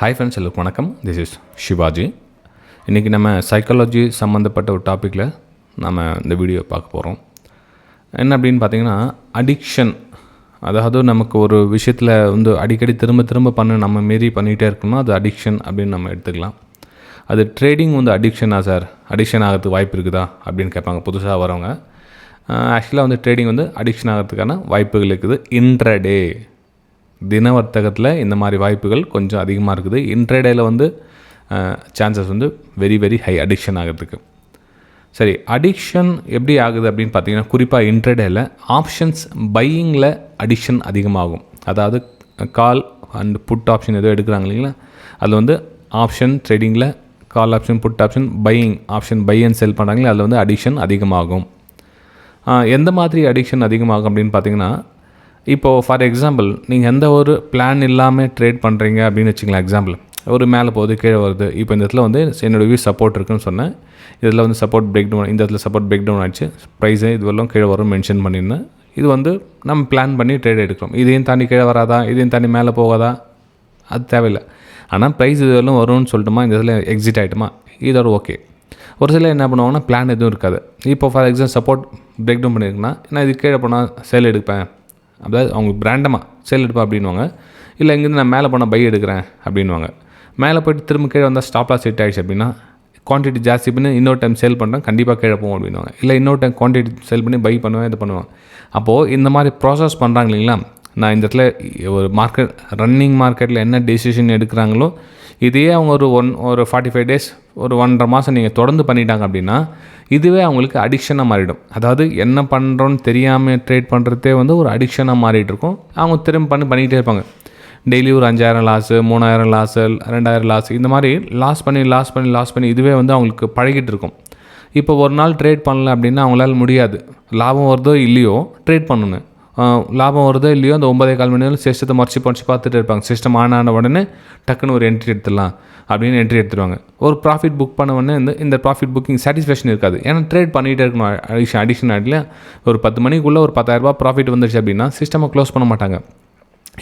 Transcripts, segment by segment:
Hi friends, எல்லாருக்கும் வணக்கம். This is Shivaji. இன்றைக்கி நம்ம சைக்காலஜி சம்மந்தப்பட்ட ஒரு டாப்பிக்கில் நம்ம இந்த வீடியோ பார்க்க போகிறோம். என்ன அப்படின்னு பார்த்தீங்கன்னா, அடிக்ஷன். அதாவது நமக்கு ஒரு விஷயத்தில் வந்து அடிக்கடி திரும்ப நம்ம மீறி பண்ணிகிட்டே இருக்கணும்னா அது அடிக்ஷன் அப்படின்னு நம்ம எடுத்துக்கலாம். அது ட்ரேடிங் வந்து அடிக்ஷனா சார், அடிக்ஷன் ஆகிறதுக்கு வாய்ப்பு இருக்குதா அப்படின்னு கேட்பாங்க புதுசாக வரவங்க. ஆக்சுவலாக வந்து ட்ரேடிங் வந்து அடிக்ஷன் ஆகிறதுக்கான வாய்ப்புகள் இருக்குது. இன்ட்ரடே தின வர்த்தகத்தில் இந்த மாதிரி வாய்ப்புகள் கொஞ்சம் அதிகமாக இருக்குது. இன்ட்ரடேயில் வந்து சான்சஸ் வந்து வெரி ஹை அடிக்ஷன் ஆகிறதுக்கு. சரி, அடிக்ஷன் எப்படி ஆகுது அப்படின்னு பார்த்தீங்கன்னா, குறிப்பாக இன்ட்ரடேயில் ஆப்ஷன்ஸ் பையிங்கில் அடிக்ஷன் அதிகமாகும். அதாவது கால் அண்ட் புட் ஆப்ஷன் ஏதோ எடுக்கிறாங்க இல்லைங்களா, அதில் வந்து ஆப்ஷன் ட்ரேடிங்கில் call option put option buying option buy and sell பண்ணுறாங்களே, அதில் வந்து அடிக்ஷன் அதிகமாகும். எந்த மாதிரி அடிக்ஷன் அதிகமாகும் அப்படின்னு பார்த்தீங்கன்னா, இப்போது ஃபார் எக்ஸாம்பிள் நீங்கள் எந்த ஒரு பிளான் இல்லாமல் ட்ரேட் பண்ணுறீங்க அப்படின்னு வச்சுக்கலாம். எக்ஸாம்பிள், ஒரு மேலே போகுது கீழே வருது. இப்போ இந்த இடத்துல வந்து என்னோடய வியூ சப்போர்ட் இருக்குன்னு சொன்னேன். இதில் வந்து சப்போர்ட் பிரேக் டவுன், இந்த இடத்துல சப்போர்ட் பிரேக் டவுன் ஆச்சு, ப்ரைஸே இதுவெல்லாம் கீழே வரும் மென்ஷன் பண்ணியிருந்தேன். இது வந்து நம்ம பிளான் பண்ணி ட்ரேட் எடுக்கிறோம். இதையும் தாண்டி கீழே வராதா, இதையும் தாண்டி மேலே போகாதா, அது தேவையில்லை. ஆனால் ப்ரைஸ் இதுவெல்லாம் வரும்னு சொல்லிட்டுமா இந்த இதில் எக்ஸிட் ஆகிட்டுமா, இதோட ஓகே. ஒரு சில என்ன பண்ணுவாங்கன்னா, பிளான் எதுவும் இருக்காது. இப்போ for example support break down பண்ணியிருக்குன்னா, நான் இது கீழே போனால் சேல் எடுப்பேன், அதாவது அவங்க பிராண்டமாக சேல் எடுப்பேன் அப்படின்வாங்க. இல்லை இங்கேருந்து நான் மேலே போனால் பை எடுக்கிறேன் அப்படின்வாங்க. மேலே போய்ட்டு திரும்ப கீழே வந்தால் ஸ்டாப் லாஸ் ஹிட் ஆகிடுச்சு அப்படின்னா, குவான்டிட்டி ஜாஸ்தி பண்ணி இன்னொரு டைம் சேல் பண்ணுறேன், கண்டிப்பாக கீழே போகும் அப்படின்வாங்க. இல்லை இன்னொரு டைம் குவான்டிட்டி சேல் பண்ணி பை பண்ணுவேன், இது பண்ணுவாங்க. அப்போது இந்த மாதிரி ப்ராசஸ் பண்ணுறாங்க இல்லைங்களா. நான் இந்த இடத்துல ஒரு மார்க்கெட் ரன்னிங் மார்க்கெட்டில் என்ன டெசிஷன் எடுக்கிறாங்களோ இதையே அவங்க ஒரு 45 days ஒரு 1.5 மாதம் நீங்கள் தொடர்ந்து பண்ணிட்டாங்க அப்படின்னா, இதுவே அவங்களுக்கு அடிக்ஷனாக மாறிடும். அதாவது என்ன பண்ணுறோன்னு தெரியாமல் ட்ரேட் பண்ணுறதே வந்து ஒரு அடிக்ஷனாக மாறிட்டு இருக்கும். அவங்க திரும்ப பண்ணிகிட்டே இருப்பாங்க. டெய்லி ஒரு 5,000 லாஸு, 3,000 லாஸு, 2,000 லாஸ், இந்த மாதிரி லாஸ் பண்ணி இதுவே வந்து அவங்களுக்கு பழகிட்டு இருக்கும். இப்போ ஒரு நாள் ட்ரேட் பண்ணல அப்படின்னா அவங்களால முடியாது. லாபம் வருதோ இல்லையோ ட்ரேட் பண்ணணும். லாபம் வருதோ இல்லையோ அந்த 9.25 மணி நேரம் சிஸ்டத்தை மறைச்சி பார்த்துட்டு இருப்பாங்க. சிஸ்டம் ஆன உடனே டக்குன்னு ஒரு என்ட்ரி எடுத்துடலாம் அப்படின்னு என்ட்ரி எடுத்துருவாங்க. ஒரு ப்ராஃபிட் புக் பண்ண உடனே இந்த ப்ராஃபிட் புக்கிங் சாட்டிஸ்ஃபேக்ஷன் இருக்காது. ஏன்னா ட்ரேட் பண்ணிகிட்டே இருக்கணும். அடிஷன் ஆகிடல ஒரு 10 மணிக்குள்ளே ஒரு 10,000 ப்ராஃபிட் வந்துருச்சு அப்படின்னா சிஸ்டமை க்ளோஸ் பண்ண மாட்டாங்க.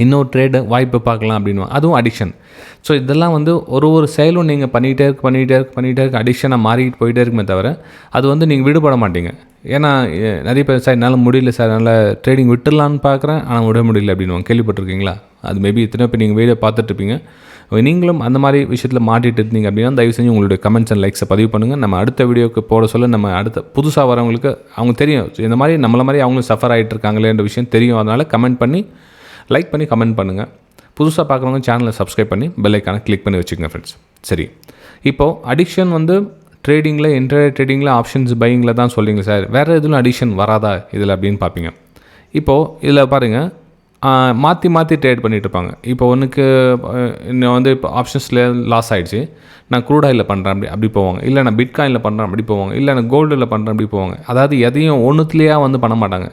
இன்னொரு ட்ரேடு வாய்ப்பு பார்க்கலாம் அப்படின்வாங்க. அதுவும் அடிக்ஷன். ஸோ இதெல்லாம் வந்து ஒரு செயலும் நீங்கள் பண்ணிகிட்டே இருக்க அடிக்ஷனாக மாறிட்டு போயிட்டே இருக்குமே தவிர அது வந்து நீங்கள் விடுபட மாட்டீங்க. ஏன்னா நிறைய பேர் சார் என்னால் முடியல சார், என்னால் ட்ரேடிங் விட்டுடலான்னு பார்க்குறேன் ஆனால் விட முடியல அப்படின்வாங்க. கேள்விப்பட்டிருக்கீங்களா? அது மேபி இத்தனை பேர் நீங்கள் வீடியோ பார்த்துட்ருப்பீங்க. நீங்களும் அந்த மாதிரி விஷயத்தில் மாட்டிகிட்டு இருந்தீங்க அப்படின்னா தயவு செஞ்சு உங்களுடைய கமெண்ட்ஸ் அண்ட் லைக்ஸை பதிவு பண்ணுங்கள். நம்ம அடுத்த வீடியோக்கு போட சொல்ல நம்ம அடுத்த புதுசாக வரவங்களுக்கு அவங்க தெரியும் இந்த மாதிரி நம்மள மாதிரி அவங்களும் சஃபர் ஆகிட்டு இருக்காங்களேன்ற விஷயம் தெரியும். அதனால் கமெண்ட் பண்ணி லைக் பண்ணி கமெண்ட் பண்ணுங்கள். புதுசாக பார்க்குறவங்க சேனலை சப்ஸ்கிரைப் பண்ணி பெல் ஐக்கானை கிளிக் பண்ணி வச்சுக்கோங்க ஃப்ரெண்ட்ஸ். சரி, இப்போது அடிக்ஷன் வந்து ட்ரேடிங்கில் இன்ட்ராடே ட்ரேடிங்கில் ஆப்ஷன்ஸ் பையிங்கில் தான் சொல்லிங்க சார், வேறு எதுவும் அடிக்ஷன் வராதா இதில் அப்படின்னு பார்ப்பீங்க. இப்போது இதில் பாருங்கள், மாற்றி ட்ரேட் பண்ணிகிட்டு இருப்பாங்க. இப்போ ஒன்றுக்கு இன்னும் வந்து இப்போ ஆப்ஷன்ஸில் லாஸ் ஆகிடுச்சு, நான் க்ரூட் ஆயிலில் பண்ணுறேன் அப்படி போவாங்க. இல்லை நான் பிட்காயினில் பண்ணுறேன் அப்படி போவாங்க. இல்லை நான் கோல்டில் பண்ணுறேன் அப்படி போவாங்க. அதாவது எதையும் ஒன்றுத்துலேயே வந்து பண்ண மாட்டாங்க.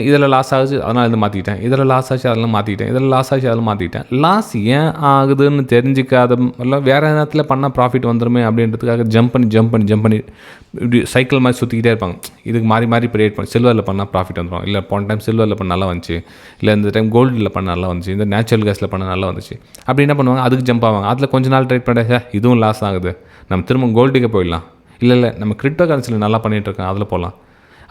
இதில் லாஸ் ஆகுது அதனால் இது மாற்றிக்கிட்டேன், இதில் லாஸ் ஆச்சு அதெல்லாம் மாற்றிக்கிட்டேன், இதில் லாஸ் ஆச்சு அதெல்லாம் மாற்றிக்கிட்டேன். லாஸ் ஏன் ஆகுதுன்னு தெரிஞ்சிக்காத எல்லாம் வேறு நேரத்தில் பண்ணால் ப்ராஃபிட் வந்துடுமே அப்படின்றதுக்காக ஜம்ப் பண்ணி இப்படி சைக்கிள் மாதிரி சுற்றிக்கிட்டே இருப்பாங்க. இதுக்கு மாறி ப்ரேட் பண்ணி சில்வரில் பண்ணால் ப்ராஃபிட் வந்துடும், இல்லை போன டைம் சில்வரில் பண்ண நல்லா வந்துச்சு, இல்லை இந்த டைம் கோல்டில் பண்ண நல்லா வந்துச்சு, இந்த நேச்சுரல் கேஸில் பண்ண நல்லா வந்துச்சு அப்படி என்ன பண்ணுவாங்க, அதுக்கு ஜம்ப் ஆவாங்க. அதில் கொஞ்ச நாள் ட்ரேட் பண்ண இதுவும் லாஸ் ஆகுது, நம்ம திரும்ப கோல்டுக்கே போயிடலாம், இல்லை நம்ம கிரிப்டோ கரன்சியில் நல்லா பண்ணிகிட்ருக்கேன் அதில் போகலாம்.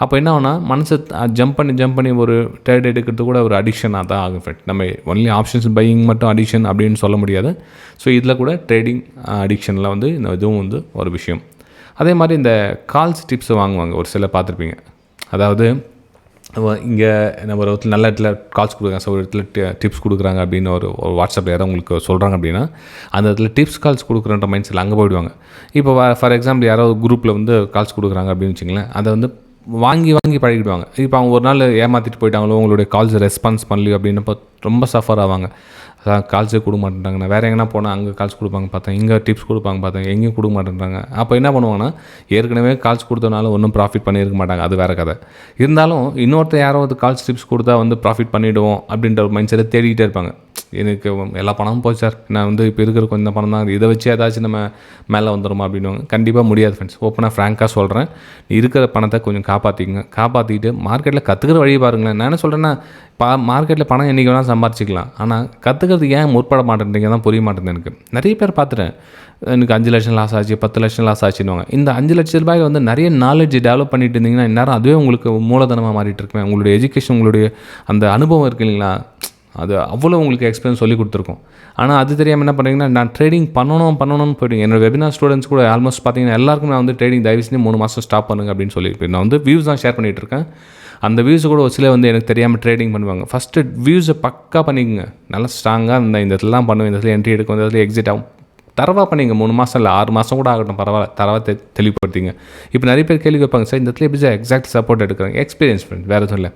அப்போ என்ன ஆகுனா மனசு ஜம்ப் பண்ணி ஒரு ட்ரேட் எடுக்கிறது கூட ஒரு அடிக்ஷனாக தான் ஆகும் ஃப்ரெண்ட். நம்ம ஒன்லி ஆப்ஷன்ஸ் பையிங் மட்டும் அடிக்ஷன் அப்படின்னு சொல்ல முடியாது. ஸோ இதில் கூட ட்ரேடிங் அடிக்ஷனில் வந்து இந்த இதுவும் வந்து ஒரு விஷயம். அதே மாதிரி இந்த கால்ஸ் டிப்ஸ் வாங்குவாங்க ஒரு சில பார்த்துருப்பீங்க. அதாவது இங்கே நம்ம ஒரு இடத்துல நல்ல இடத்துல கால்ஸ் கொடுக்குறாங்க, ஸோ ஒரு இடத்துல டிப்ஸ் கொடுக்குறாங்க அப்படின்னு ஒரு வாட்ஸ்அப்பில் யாராவது உங்களுக்கு சொல்கிறாங்க அப்படின்னா அந்த இடத்துல டிப்ஸ் கால்ஸ் கொடுக்குறன்ற மைண்ட் செட்டில் அங்கே போயிடுவாங்க. இப்போ ஃபார் எக்ஸாம்பிள் யாராவது குரூப்பில் வந்து கால்ஸ் கொடுக்குறாங்க அப்படின்னு வச்சுங்களேன், அதை வந்து வாங்கி பழகிடுவாங்க. இப்போ அவங்க ஒரு நாள் ஏமாற்றிட்டு போயிட்டாங்களோ, உங்களுடைய கால்ஸ் ரெஸ்பான்ஸ் பண்ணலையோ அப்படின்னப்போ ரொம்ப சஃபர் ஆவாங்க. கால்ஸே கொடுக்க மாட்டேன்றாங்க. நான் வேறு எங்கன்னா போனால் அங்கே கால்ஸ் கொடுப்பாங்க பார்த்தேன், இங்கே டிப்ஸ் கொடுப்பாங்க பார்த்தேன், எங்கேயும் கொடுக்க மாட்டேன்றாங்க. அப்போ என்ன பண்ணுவாங்கன்னா, ஏற்கனவே கால்ஸ் கொடுத்தனால ஒன்றும் ப்ராஃபிட் பண்ணியிருக்க மாட்டாங்க, அது வேறு கதை. இருந்தாலும் இன்னொருத்தர் யாராவது கால்ஸ் டிப்ஸ் கொடுத்தா வந்து ப்ராஃபிட் பண்ணிவிடுவோம் அப்படின்ற ஒரு மைண்ட் செட்டை தேடிக்கிட்டே இருப்பாங்க. எனக்கு எல்லா பணமும் போச்சு சார், நான் வந்து இப்போ இருக்கிற கொஞ்சம் பணம் தான், இதை வச்சு ஏதாச்சும் நம்ம மேலே வந்துடுமா அப்படின்வாங்க. கண்டிப்பாக முடியாது ஃப்ரெண்ட்ஸ். ஓப்பனாக ஃப்ராங்காக சொல்கிறேன், இருக்கிற பணத்தை கொஞ்சம் காப்பாற்றிக்கிட்டு மார்க்கெட்டில் கற்றுக்கிற வழி பாருங்களேன். நான் என்ன சொல்கிறேன்னா, மார்க்கெட்டில் பணம் என்றைக்கு வேணால் சம்பாரிச்சிக்கலாம், ஆனால் கற்றுக்கிற கற்றுக்கிறதுக்கு ஏன் முற்பட மாட்டேன்றீங்க தான் புரிய மாட்டேங்குது எனக்கு. நிறைய பேர் பார்த்துட்டேன், எனக்கு 5 லட்சம் லாஸ் ஆச்சு, 10 லட்சம் லாஸ் ஆச்சுன்னுவாங்க. இந்த 5 லட்ச ரூபாயில் வந்து நிறைய நாலேஜ் டெவலப் பண்ணிட்டு இருந்தீங்கன்னா இந்நேரம் அதுவே உங்களுக்கு மூலதனமாக மாறிட்டு இருக்குமே. உங்களுடைய எஜுகேஷன், உங்களுடைய அந்த அனுபவம் இருக்குது இல்லைங்களா, அது அவ்வளோ உங்களுக்கு எக்ஸ்பீரியன்ஸ் சொல்லி கொடுத்துருக்கோம். ஆனால் அது தெரியாமல் என்ன பண்ணுறீங்கன்னா, நான் ட்ரேடிங் பண்ணணும்னு போய்ட்டு என்னோட வெபினார் ஸ்டூடெண்ட்ஸ் கூட ஆல்மோஸ்ட் பார்த்தீங்கன்னா எல்லாருக்கும் நான் வந்து ட்ரேடிங் தயவு செஞ்சு 3 மாதம் ஸ்டாப் பண்ணுங்க அப்படின்னு சொல்லியிருப்பேன். நான் வந்து வியூஸ் தான் ஷேர் பண்ணிகிட்டு இருக்கேன். அந்த வியூஸை கூட ஒரு சில வந்து எனக்கு தெரியாமல் ட்ரேடிங் பண்ணுவாங்க. ஃபஸ்ட்டு வியூஸை பக்கா பண்ணிக்கோங்க. நல்லா ஸ்ட்ராங்காக இந்த இடத்துலாம் பண்ணுவேன், இந்த இடத்துல என்ட்ரி எடுக்கும், இந்த இடத்துல எக்ஸிட் ஆகும், தரவாக பண்ணிங்க. 3 மாதம் இல்லை 6 மாதம் கூட ஆகட்டும், பரவாயில்ல, தரவாக தெளிவுபடுத்திங்க. இப்போ நிறைய பேர் கேள்வி வைப்பாங்க, சார் இந்த இடத்துல எப்படி சார் எக்ஸாக்ட் சப்போர்ட் எடுக்கிறாங்க? எக்ஸ்பீரியன்ஸ் ஃப்ரெண்ட், வேறு எதுவும் இல்லை.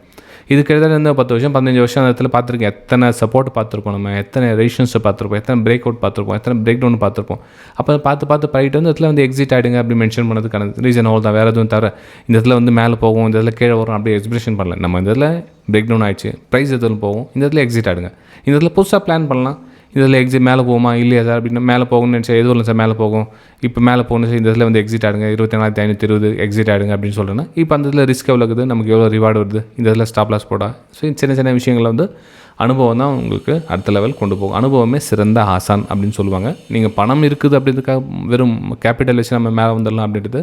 இதுக்கு எதிராக வந்து 10 வருஷம் 15 வருஷம் அந்த இடத்துல பார்த்துருக்கேன். எத்தனை சப்போர்ட் பார்த்துருப்போம், நம்ம எத்தனை ரேஷன்ஸை பார்த்துருப்போம், எத்தனை பிரேக் அவுட் பார்த்துருப்போம், எத்தனை பிரேக் டவுன் பார்த்துருப்போம். அப்போ பார்த்து பழகிட்டு வந்து இடத்துல வந்து எக்ஸிட் ஆகிடுங்க அப்படி மென்ஷன் பண்ணதுக்கான ரீசன் அவ்வளோ தான், வேறு எதுவும் தவிர இந்த இடத்துல வந்து மேலே போகும், இந்த இடத்துல கீழே வரும் அப்படி எக்ஸ்பிரஷன் பண்ணல. நம்ம இந்த இடத்துல பிரேக் டவுன் ஆகிடுச்சு, ப்ரைஸ் எதில் போகும், இந்த இடத்துல எக்ஸிட் ஆகிடுங்க. இந்த இடத்துல புதுசாக பிளான் பண்ணலாம், இதில் எக்ஸிட் மேலே போகுமா இல்லையா சார் அப்படின்னா, மேலே போகணும்னு நினச்சா எதுவும் இல்லை சார் மேலே போகும், இப்போ மேலே போகணும் சார், இந்த இதில் வந்து எக்ஸிட் ஆகிடுங்க 24,520 எக்ஸிட் ஆகிடுங்க அப்படின்னு சொல்கிறேன்னா, இப்போ அந்த இதில் ரிஸ்க் எவ்வளோ இருக்குது, நமக்கு எவ்வளோ ரிவார்டு வருது, இந்த இதில் ஸ்டாப் லாஸ் போடா. ஸோ சின்ன விஷயங்களை வந்து அனுபவம் தான் உங்களுக்கு அடுத்த லெவல் கொண்டு போகும். அனுபவமே சிறந்த ஆசான் அப்படின்னு சொல்லுவாங்க. நீங்கள் பணம் இருக்குது அப்படின்றதுக்காக வெறும் கேபிட்டல் வச்சு நம்ம மேலே வந்துடலாம் அப்படின்றது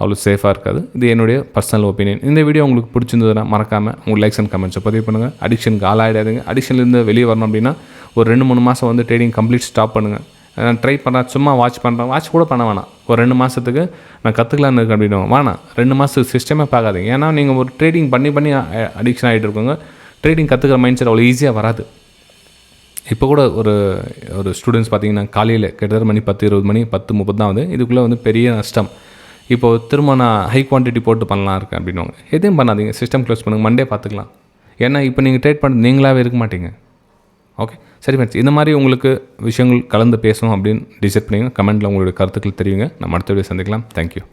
அவ்வளோ சேஃபாக இருக்காது. இது என்னுடைய பர்சனல் ஒப்பீனியன். இந்த வீடியோ உங்களுக்கு பிடிச்சிருந்ததுன்னா மறக்காமல் உங்கள் லைக்ஸ் அண்ட் கமெண்ட்ஸை பதிவு பண்ணுங்கள். அடிக்ஷனுக்கு ஆளாயிடாதுங்க. அடிக்ஷன்லேருந்து வெளியே வரணும் அப்படின்னா ஒரு 2-3 மாதம் வந்து ட்ரேடிங் கம்ப்ளீட் ஸ்டாப் பண்ணுங்கள். நான் ட்ரை பண்ணுறேன், சும்மா வாட்ச் கூட பண்ண வேணாம். ஒரு 2 மாதத்துக்கு நான் கற்றுக்கலான்னு இருக்கு அப்படின்னு வேணாம். 2 மாதத்துக்கு சிஸ்டமே பார்க்காதீங்க. ஏன்னா நீங்கள் ஒரு ட்ரேடிங் பண்ணி அடிக்ஷன் ஆகிட்டு இருக்கோங்க. ட்ரேடிங் கற்றுக்கிற மைண்ட் செட் அவ்வளோ ஈஸியாக வராது. இப்போ கூட ஒரு ஸ்டூடெண்ட்ஸ் பார்த்தீங்கன்னா காலையில் கிட்டத்தட்ட மணி 10-20 மணி 10-30 தான் வந்து இதுக்குள்ளே வந்து பெரிய நஷ்டம். இப்போது திரும்ப நான் ஹை குவான்டிட்டி போட்டு பண்ணலாம் இருக்கேன் அப்படின்னுவாங்க. எதையும் பண்ணாதீங்க, சிஸ்டம் க்ளோஸ் பண்ணுங்கள், மண்டே பார்த்துக்கலாம். ஏன்னா இப்போ நீங்கள் ட்ரேட் பண்ணுறது நீங்களாகவே இருக்க மாட்டீங்க. ஓகே, சரி ஃப்ரெண்ட்ஸ், இந்த மாதிரி உங்களுக்கு விஷயங்கள் கலந்து பேசணும் அப்படின்னு டிசைட் பண்ணிங்கன்னா கமெண்ட்டில் உங்களுடைய கருத்துக்கள் தெரியுங்க. நம்ம அடுத்த வீடியோ சந்திக்கலாம். தேங்க்யூ.